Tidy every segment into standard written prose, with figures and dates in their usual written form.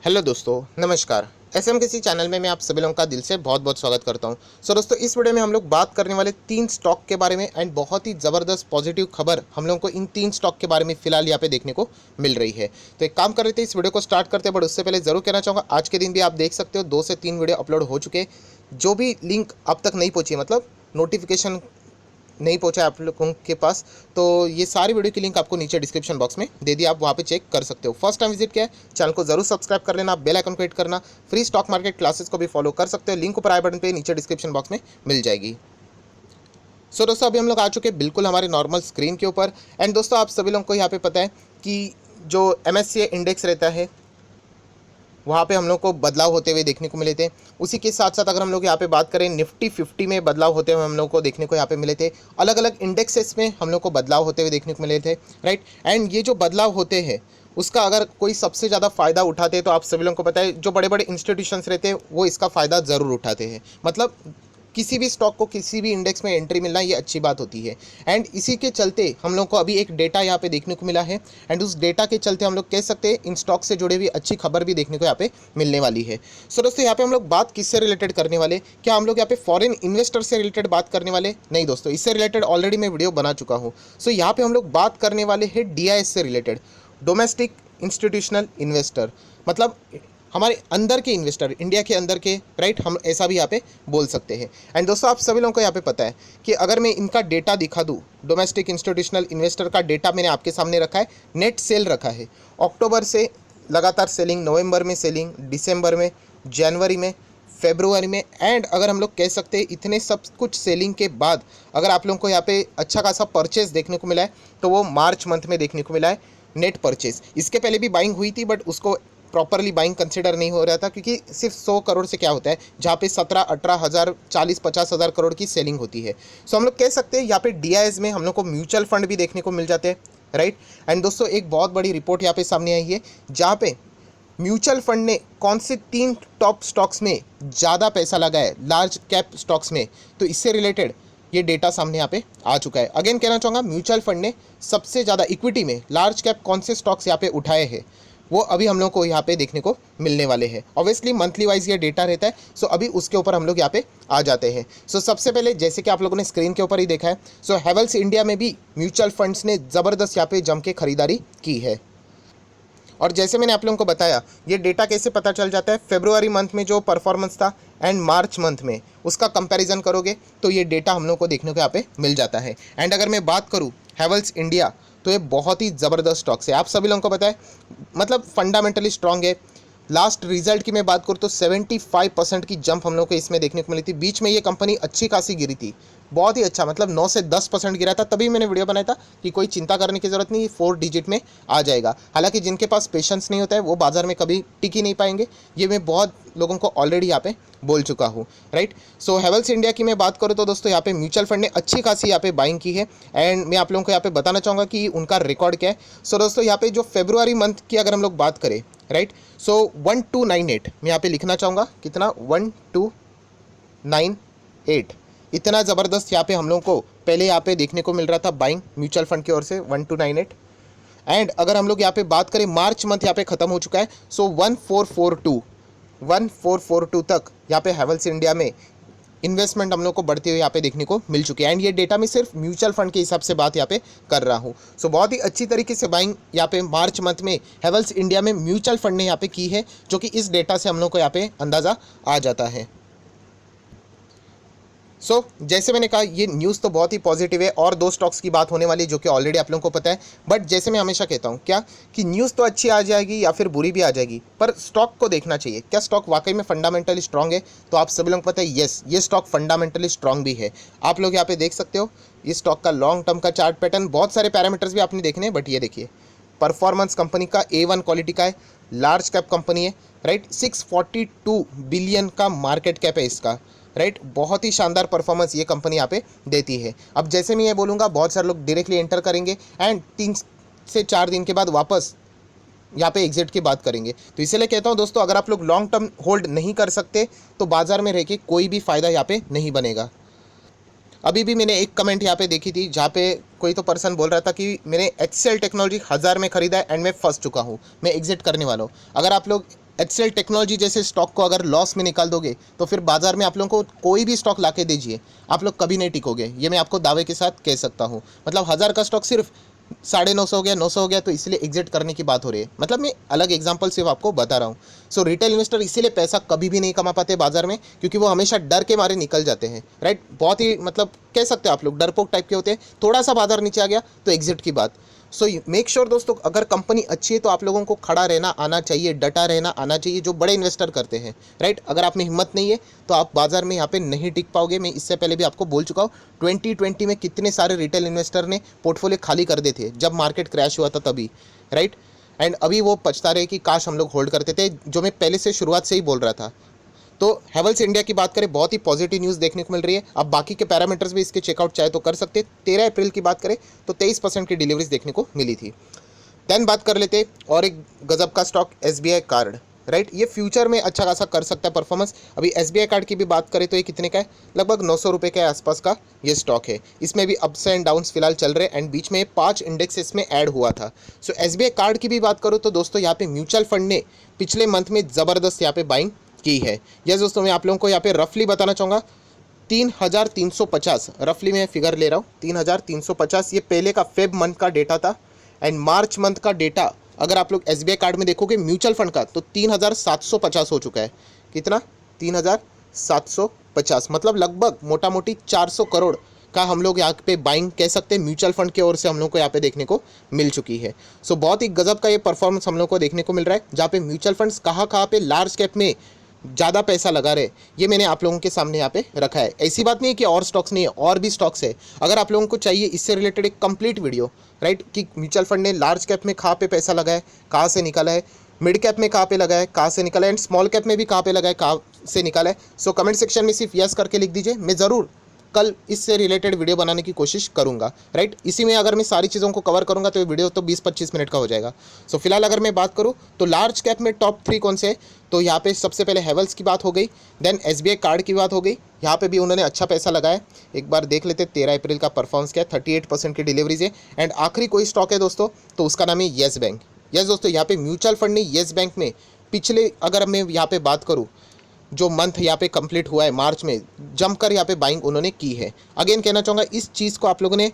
Hello दोस्तों, नमस्कार। SM किसी चैनल में मैं आप सभी लोगों का दिल से बहुत बहुत स्वागत करता हूं। दोस्तों, इस वीडियो में हम लोग बात करने वाले 3 स्टॉक के बारे में एंड बहुत ही ज़बरदस्त पॉजिटिव खबर हम लोगों को इन 3 स्टॉक के बारे में फिलहाल यहाँ पे देखने को मिल रही है। तो एक काम कर रहे थे, इस वीडियो को स्टार्ट करते हैं, बट उससे पहले ज़रूर कहना चाहूँगा आज के दिन भी आप देख सकते हो 2 से 3 वीडियो अपलोड हो चुके हैं। जो भी लिंक अब तक नहीं पहुँची, मतलब नोटिफिकेशन नहीं पहुंचा है आप लोगों के पास, तो ये सारी वीडियो की लिंक आपको नीचे डिस्क्रिप्शन बॉक्स में दे दी, आप वहाँ पे चेक कर सकते हो। फर्स्ट टाइम विजिट किया है, चैनल को जरूर सब्सक्राइब कर लेना, बेल आइकन को हिट करना। फ्री स्टॉक मार्केट क्लासेस को भी फॉलो कर सकते हो, लिंक ऊपर आई बटन पे नीचे डिस्क्रिप्शन बॉक्स में मिल जाएगी। दोस्तों, अभी हम लोग आ चुके हैं बिल्कुल हमारे नॉर्मल स्क्रीन के ऊपर। एंड दोस्तों, आप सभी लोगों को यहाँ पे पता है कि जो MSCI इंडेक्स रहता है वहाँ पे हम लोग को बदलाव होते हुए देखने को मिले थे। उसी के साथ साथ अगर हम लोग यहाँ पे बात करें, निफ्टी 50 में बदलाव होते हुए हम लोग को देखने को यहाँ पे मिले थे। अलग अलग इंडेक्सेस में हम लोग को बदलाव होते हुए देखने को मिले थे, राइट। एंड ये जो बदलाव होते हैं उसका अगर कोई सबसे ज़्यादा फ़ायदा उठाते हैं तो आप सभी लोगों को पता है, जो बड़े बड़े इंस्टीट्यूशंस रहते हैं वो इसका फ़ायदा ज़रूर उठाते हैं। मतलब किसी भी स्टॉक को किसी भी इंडेक्स में एंट्री मिलना ये अच्छी बात होती है। एंड इसी के चलते हम लोग को अभी एक डेटा यहाँ पे देखने को मिला है, एंड उस डेटा के चलते हम लोग कह सकते हैं इन स्टॉक से जुड़े हुई अच्छी खबर भी देखने को यहाँ पे मिलने वाली है। दोस्तों, यहाँ पे हम लोग बात किससे रिलेटेड करने वाले, क्या हम लोग यहाँ पे फॉरेन इन्वेस्टर से रिलेटेड बात करने वाले? नहीं दोस्तों, इससे रिलेटेड ऑलरेडी मैं वीडियो बना चुका हूँ। यहाँ पे हम लोग बात करने वाले हैं DIS से रिलेटेड, डोमेस्टिक इंस्टीट्यूशनल इन्वेस्टर। मतलब हमारे अंदर के इन्वेस्टर, इंडिया के अंदर के, राइट, हम ऐसा भी यहाँ पे बोल सकते हैं। एंड दोस्तों, आप सभी लोगों को यहाँ पे पता है कि अगर मैं इनका डेटा दिखा दूँ, डोमेस्टिक इंस्टीट्यूशनल इन्वेस्टर का डेटा मैंने आपके सामने रखा है, नेट सेल रखा है। अक्टूबर से लगातार सेलिंग, नवंबर में सेलिंग, दिसंबर में, जनवरी में, फेब्रुआरी में, एंड अगर हम लोग कह सकते हैं इतने सब कुछ सेलिंग के बाद अगर आप लोगों को यहाँ पे अच्छा खासा परचेज देखने को मिला है तो वो मार्च मंथ में देखने को मिला है, नेट परचेज। इसके पहले भी बाइंग हुई थी, बट उसको प्रॉपरली बाइंग कंसिडर नहीं हो रहा था, क्योंकि सिर्फ 100 करोड़ से क्या होता है जहाँ पे 17-18 हज़ार, 40-50 हज़ार करोड़ की सेलिंग होती है। सो हम लोग कह सकते हैं यहाँ पे DIS में हम लोग को म्यूचुअल फंड भी देखने को मिल जाते हैं, राइट। एंड दोस्तों, एक बहुत बड़ी रिपोर्ट यहाँ पे सामने आई है जहाँ पे म्यूचुअल फंड ने कौन से 3 टॉप स्टॉक्स में ज़्यादा पैसा लगाया है, लार्ज कैप स्टॉक्स में, तो इससे रिलेटेड ये डेटा सामने यहाँ पे आ चुका है। अगेन कहना चाहूँगा, म्यूचुअल फंड ने सबसे ज़्यादा इक्विटी में लार्ज कैप कौन से स्टॉक्स यहाँ पे उठाए हैं वो अभी हम लोग को यहाँ पे देखने को मिलने वाले हैं। ऑब्वियसली मंथली वाइज ये डेटा रहता है, सो अभी उसके ऊपर हम लोग यहाँ पे आ जाते हैं। सो सबसे पहले, जैसे कि आप लोगों ने स्क्रीन के ऊपर ही देखा है, सो हैवेल्स इंडिया में भी म्यूचुअल फंड्स ने ज़बरदस्त यहाँ पे जम के खरीदारी की है। और जैसे मैंने आप लोगों को बताया, ये डेटा कैसे पता चल जाता है, फेब्रुआरी मंथ में जो परफॉर्मेंस था एंड मार्च मंथ में उसका कंपैरिजन करोगे तो ये डेटा हम लोग को देखने को यहाँ पे मिल जाता है। एंड अगर मैं बात करूँ हैवेल्स इंडिया, तो ये बहुत ही ज़बरदस्त स्टॉक्स है, आप सभी लोगों को पता है, मतलब फंडामेंटली स्ट्रॉन्ग है। लास्ट रिजल्ट की मैं बात करूँ तो 75% की जंप हम लोग को इसमें देखने को मिली थी। बीच में ये कंपनी अच्छी खासी गिरी थी, बहुत ही अच्छा, मतलब 9 से 10% गिरा था, तभी मैंने वीडियो बनाया था कि कोई चिंता करने की ज़रूरत नहीं, 4 डिजिट में आ जाएगा। हालांकि जिनके पास पेशेंस नहीं होता है वो बाजार में कभी टिक ही नहीं पाएंगे, ये मैं बहुत लोगों को ऑलरेडी यहाँ पे बोल चुका हूँ, राइट। सो हैवेल्स इंडिया की मैं बात करूँ तो दोस्तों, यहाँ पे म्यूचुअल फंड ने अच्छी खासी यहाँ पे बाइंग की है। एंड मैं आप लोगों को यहाँ पे बताना चाहूँगा कि उनका रिकॉर्ड क्या है। सो दोस्तों, यहाँ पे जो फेब्रुआरी मंथ की अगर हम लोग बात करें, राइट, सो 1298 मैं यहाँ पे लिखना चाहूँगा, कितना, 1298, इतना ज़बरदस्त यहाँ पे हम लोगों को पहले यहाँ पे देखने को मिल रहा था बाइंग म्यूचुअल फंड की ओर से, 1298। एंड अगर हम लोग यहाँ पे बात करें, मार्च मंथ यहाँ पे ख़त्म हो चुका है, सो 1442 तक यहाँ पे हैवेल्स इंडिया में इन्वेस्टमेंट हम लोग को बढ़ते हुए यहाँ पे देखने को मिल चुकी है। एंड ये डेटा मैं सिर्फ म्यूचुअल फंड के हिसाब से बात यहाँ पे कर रहा हूँ। सो बहुत ही अच्छी तरीके से बाइंग यहाँ पे मार्च मंथ में हैवेल्स इंडिया में म्यूचुअल फंड ने यहाँ पे की है, जो कि इस डेटा से हम लोग को यहाँ पे अंदाज़ा आ जाता है। जैसे मैंने कहा, ये न्यूज़ तो बहुत ही पॉजिटिव है, और 2 स्टॉक्स की बात होने वाली है जो कि ऑलरेडी आप लोगों को पता है। बट जैसे मैं हमेशा कहता हूँ, क्या कि न्यूज़ तो अच्छी आ जाएगी या फिर बुरी भी आ जाएगी, पर स्टॉक को देखना चाहिए, क्या स्टॉक वाकई में फंडामेंटली स्ट्रांग है। तो आप सभी लोगों को पता है, येस, ये स्टॉक फंडामेंटली स्ट्रांग भी है। आप लोग यहाँ पे देख सकते हो, इस स्टॉक का लॉन्ग टर्म का चार्ट पैटर्न, बहुत सारे पैरामीटर्स भी आपने देखने हैं, बट ये देखिए, परफॉर्मेंस कंपनी का A1 क्वालिटी का है, लार्ज कैप कंपनी है, राइट, 642 बिलियन का मार्केट कैप है इसका, राइट। बहुत ही शानदार परफॉर्मेंस ये कंपनी यहाँ पे देती है। अब जैसे मैं ये बोलूँगा, बहुत सारे लोग डायरेक्टली एंटर करेंगे एंड 3 से 4 दिन के बाद वापस यहाँ पे एग्जिट की बात करेंगे। तो इसलिए कहता हूँ दोस्तों, अगर आप लोग लॉन्ग टर्म होल्ड नहीं कर सकते तो बाजार में रह के कोई भी फ़ायदा यहाँ पे नहीं बनेगा। अभी भी मैंने एक कमेंट यहाँ पे देखी थी जहाँ पे कोई तो पर्सन बोल रहा था कि मैंने HCL टेक्नोलॉजी 1000 में ख़रीदा है एंड मैं फंस चुका हूँ, मैं एग्जिट करने वाला हूँ। अगर आप लोग HCL टेक्नोलॉजी जैसे स्टॉक को अगर लॉस में निकाल दोगे तो फिर बाजार में आप लोगों को कोई भी स्टॉक लाके दीजिए, आप लोग कभी नहीं टिकोगे, ये मैं आपको दावे के साथ कह सकता हूँ। मतलब 1000 का स्टॉक सिर्फ 950 हो गया, 900 हो गया, तो इसलिए एग्जिट करने की बात हो रही है। मतलब मैं अलग एग्जांपल सिर्फ आपको बता रहा हूँ। सो रिटेल इन्वेस्टर इसीलिए पैसा कभी भी नहीं कमा पाते बाजार में, क्योंकि वो हमेशा डर के मारे निकल जाते हैं, राइट। बहुत ही मतलब कह सकते हो आप लोग डरपोक टाइप के होते हैं, थोड़ा सा बाजार नीचे आ गया तो एग्जिट की बात। सो मेक श्योर दोस्तों, अगर कंपनी अच्छी है तो आप लोगों को खड़ा रहना आना चाहिए, डटा रहना आना चाहिए, जो बड़े इन्वेस्टर करते हैं, राइट। अगर आप में हिम्मत नहीं है तो आप बाजार में यहाँ पे नहीं टिक पाओगे। मैं इससे पहले भी आपको बोल चुका हूँ, 2020 में कितने सारे रिटेल इन्वेस्टर ने पोर्टफोलियो खाली कर दिए थे जब मार्केट क्रैश हुआ था तभी, राइट। एंड अभी वो पछता रहे कि काश हम लोग होल्ड करते थे, जो मैं पहले से शुरुआत से ही बोल रहा था। तो हैवेल्स इंडिया की बात करें, बहुत ही पॉजिटिव न्यूज़ देखने को मिल रही है। अब बाकी के पैरामीटर्स भी इसके चेकआउट चाहे तो कर सकते हैं। 13 अप्रैल की बात करें तो 23% की डिलीवरीज देखने को मिली थी। देन बात कर लेते और एक गजब का स्टॉक SBI कार्ड, राइट। ये फ्यूचर में अच्छा खासा कर सकता है परफॉर्मेंस। अभी SBI कार्ड की भी बात करें तो ये कितने का है, लगभग 900 रुपये के आसपास का ये स्टॉक है। इसमें भी अप्स एंड डाउन्स फिलहाल चल रहे हैं, एंड बीच में 5 इंडेक्स इसमें ऐड हुआ था। सो SBI कार्ड की भी बात करूँ तो दोस्तों यहाँ पे म्यूचुअल फंड ने पिछले मंथ में ज़बरदस्त यहाँ पे बाइंग की है। यस दोस्तों, मैं आप लोगों को यहाँ पे रफली बताना चाहूँगा 3350, रफली मैं फिगर ले रहा हूँ 3350, ये पहले का फेब मंथ का डेटा था। एंड मार्च मंथ का डेटा अगर आप लोग SBI कार्ड में देखोगे म्यूचुअल फंड का, तो 3750 हो चुका है। कितना, 3750, मतलब लगभग मोटा मोटी 400 करोड़ का हम लोग यहाँ पे बाइंग कह सकते हैं म्यूचुअल फंड की ओर से हम लोग को यहाँ पे देखने को मिल चुकी है। सो बहुत ही गजब का ये परफॉर्मेंस हम लोग को देखने को मिल रहा है, जहाँ पे म्यूचुअल फंड्स कहाँ पे लार्ज कैप में ज़्यादा पैसा लगा रहे, ये मैंने आप लोगों के सामने यहाँ पे रखा है। ऐसी बात नहीं है कि और स्टॉक्स नहीं है, और भी स्टॉक्स है। अगर आप लोगों को चाहिए इससे रिलेटेड एक कंप्लीट वीडियो, राइट, कि म्यूचुअल फंड ने लार्ज कैप में कहाँ पे पैसा लगाया, कहाँ से निकाला है, मिड कैप में कहाँ पे लगा है, कहाँ से निकाला है, एंड स्मॉल कैप में भी कहाँ पे लगा है, कहाँ से निकाला है। सो कमेंट सेक्शन में सिर्फ यस करके लिख दीजिए, मैं ज़रूर कल इससे रिलेटेड वीडियो बनाने की कोशिश करूंगा, राइट। इसी में अगर मैं सारी चीज़ों को कवर करूंगा तो ये वीडियो तो 20-25 मिनट का हो जाएगा। सो फिलहाल अगर मैं बात करूं तो लार्ज कैप में टॉप 3 कौन से हैं, तो यहाँ पे सबसे पहले हैवेल्स की बात हो गई, देन SBI कार्ड की बात हो गई, यहाँ पे भी उन्होंने अच्छा पैसा लगाया। एक बार देख लेते 13 अप्रैल का परफॉर्मेंस क्या है, 38% की डिलीवरीज है। एंड आखिरी कोई स्टॉक है दोस्तों तो उसका नाम है येस बैंक। यस दोस्तों, यहाँ पे म्यूचुअल फंड ने येस बैंक में पिछले, अगर मैं यहाँ पे बात करूँ जो मंथ यहाँ पे कंप्लीट हुआ है मार्च में, जमकर यहाँ पे बाइंग उन्होंने की है। अगेन कहना चाहूँगा इस चीज़ को आप लोगों ने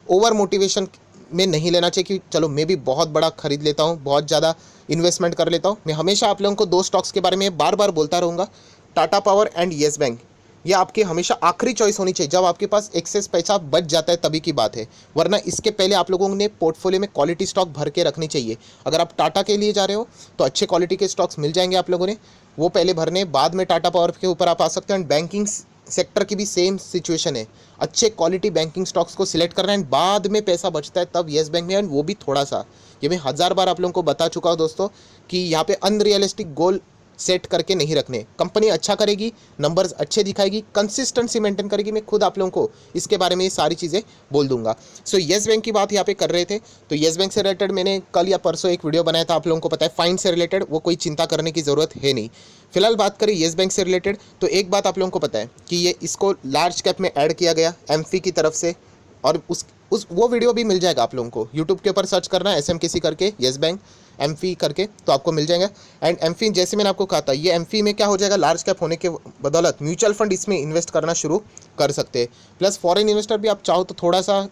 ओवर मोटिवेशन में नहीं लेना चाहिए कि चलो मैं भी बहुत बड़ा खरीद लेता हूँ, बहुत ज़्यादा इन्वेस्टमेंट कर लेता हूँ। मैं हमेशा आप लोगों को 2 स्टॉक्स के बारे में बार बार बोलता रहूँगा, Tata power and yes bank. ये आपकी हमेशा आखिरी चॉइस होनी चाहिए, जब आपके पास एक्सेस पैसा बच जाता है तभी की बात है, वरना इसके पहले आप लोगों ने पोर्टफोलियो में क्वालिटी स्टॉक भर के रखनी चाहिए। अगर आप टाटा के लिए जा रहे हो तो अच्छे क्वालिटी के स्टॉक्स मिल जाएंगे आप लोगों ने, वो पहले भरने, बाद में टाटा पावर के ऊपर आप आ सकते हैं। एंड बैंकिंग सेक्टर की भी सेम सिचुएशन है, अच्छे क्वालिटी बैंकिंग स्टॉक्स को सिलेक्ट करना है, बाद में पैसा बचता है तब येस बैंक में, एंड वो भी थोड़ा सा। ये मैं 1000 बार आप लोगों को बता चुका हूँ दोस्तों कि यहाँ पे अनरियलिस्टिक गोल सेट करके नहीं रखने। कंपनी अच्छा करेगी, नंबर्स अच्छे दिखाएगी, कंसिस्टेंसी मेंटेन करेगी, मैं खुद आप लोगों को इसके बारे में ये सारी चीज़ें बोल दूंगा। सो येस बैंक की बात यहाँ पे कर रहे थे, तो येस बैंक से रिलेटेड मैंने कल या परसों एक वीडियो बनाया था, आप लोगों को पता है, फाइन से रिलेटेड, वो कोई चिंता करने की ज़रूरत है नहीं। फिलहाल बात करें येस बैंक से रिलेटेड तो एक बात आप लोगों को पता है कि ये इसको लार्ज कैप में ऐड किया गया एमफी की तरफ से, और उस वो वीडियो भी मिल जाएगा आप लोगों को, यूट्यूब के ऊपर सर्च करना SMKC करके, येस बैंक एमफी करके, तो आपको मिल जाएगा। एंड एमफी जैसे मैंने आपको कहा था, ये एमफी में क्या हो जाएगा, लार्ज कैप होने के बदौलत म्यूचुअल फंड इसमें इन्वेस्ट करना शुरू कर सकते हैं। प्लस फॉरेन इन्वेस्टर भी आप चाहो तो थोड़ा सा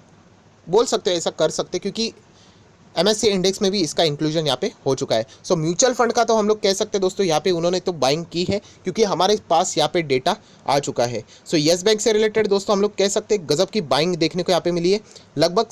बोल सकते हो ऐसा कर सकते, क्योंकि MSCI इंडेक्स में भी इसका इंक्लूजन यहाँ पे हो चुका है। सो म्यूचुअल फंड का तो हम लोग कह सकते हैं दोस्तों यहाँ पे उन्होंने तो बाइंग की है, क्योंकि हमारे पास यहाँ पे डेटा आ चुका है। सो येस बैंक से रिलेटेड दोस्तों हम लोग कह सकते हैं गजब की बाइंग देखने को यहाँ पे मिली है, लगभग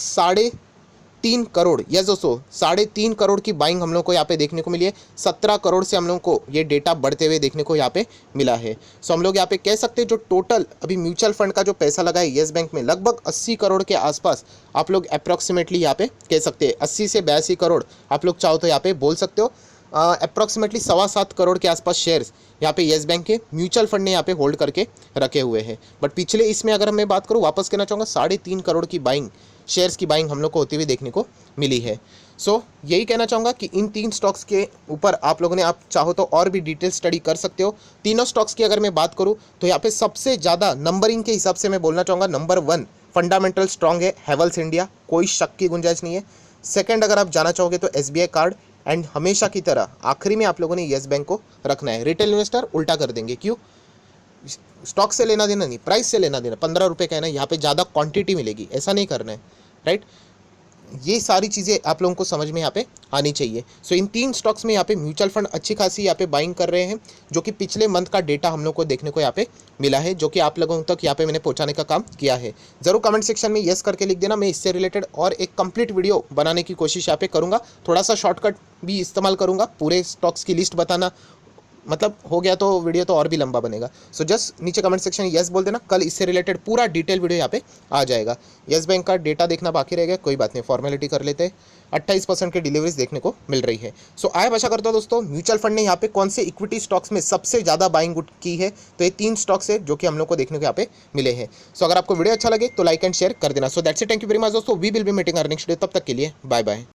3.5 करोड़, यस दोस्तों 3.5 करोड़ की बाइंग हम लोग को यहाँ पे देखने को मिली है। 17 करोड़ से हम लोग को ये डेटा बढ़ते हुए देखने को यहाँ पे मिला है। सो हम लोग यहाँ पे कह सकते हैं जो टोटल अभी म्यूचुअल फंड का जो पैसा लगा है येस बैंक में, लगभग 80 करोड़ के आसपास आप लोग अप्रॉक्सीमेटली यहाँ पे कह सकते हैं, 80 से 82 करोड़ आप लोग चाहो तो यहाँ पे बोल सकते हो। अप्रॉक्सीमेटली 7.25 करोड़ के आसपास शेयर्स यहाँ पे येस बैंक के म्यूचुअल फंड ने यहाँ पे होल्ड करके रखे हुए हैं। बट पिछले इसमें अगर मैं बात करूँ, वापस कहना चाहूँगा 3.5 करोड़ की बाइंग, शेयर्स की बाइंग हम लोग को होती हुई देखने को मिली है। सो यही कहना चाहूँगा कि इन 3 स्टॉक्स के ऊपर आप लोगों ने, आप चाहो तो और भी डिटेल स्टडी कर सकते हो। तीनों स्टॉक्स की अगर मैं बात करूँ तो यहाँ पे सबसे ज़्यादा नंबरिंग के हिसाब से मैं बोलना चाहूँगा, नंबर 1 फंडामेंटल स्ट्रॉन्ग है हैवेल्स इंडिया, कोई शक की गुंजाइश नहीं है। सेकंड अगर आप जाना चाहोगे तो SBI कार्ड, एंड हमेशा की तरह आखिरी में आप लोगों ने येस बैंक को रखना है। रिटेल इन्वेस्टर उल्टा कर देंगे, क्यों? स्टॉक से लेना देना नहीं, प्राइस से लेना देना। 15 रुपये का है ना, यहाँ पे ज़्यादा क्वांटिटी मिलेगी, ऐसा नहीं करना है, राइट? ये सारी चीज़ें आप लोगों को समझ में यहाँ पे आनी चाहिए। सो इन 3 स्टॉक्स में यहाँ पे म्यूचुअल फंड अच्छी खासी यहाँ पे बाइंग कर रहे हैं, जो कि पिछले मंथ का डेटा हम लोग को देखने को यहाँ पे मिला है, जो कि आप लोगों तक यहाँ पे मैंने पहुँचाने का काम किया है। ज़रूर कमेंट सेक्शन में येस करके लिख देना, मैं इससे रिलेटेड और एक कंप्लीट वीडियो बनाने की कोशिश यहाँ पे करूँगा। थोड़ा सा शॉर्टकट भी इस्तेमाल करूँगा, पूरे स्टॉक्स की लिस्ट बताना मतलब हो गया तो वीडियो तो और भी लंबा बनेगा। सो जस्ट नीचे कमेंट सेक्शन में येस बोल देना, कल इससे रिलेटेड पूरा डिटेल वीडियो यहाँ पे आ जाएगा। येस बैंक का डेटा देखना बाकी रह गया, कोई बात नहीं, फॉर्मेलिटी कर लेते हैं। 28% की डिलीवरीज देखने को मिल रही है। सो आया आशा करता हूँ दोस्तों, म्यूचुअल फंड ने यहाँ पे कौन से इक्विटी स्टॉक्स में सबसे ज़्यादा बाइंग की है, तो ये 3 स्टॉक्स है जो कि हम लोग को देखने को यहाँ पे मिले हैं। सो अगर आपको वीडियो अच्छा लगे तो लाइक एंड शेयर कर देना। So that's it, thank you very much दोस्तों, we will be meeting our next video, तब तक के लिए बाय बाय।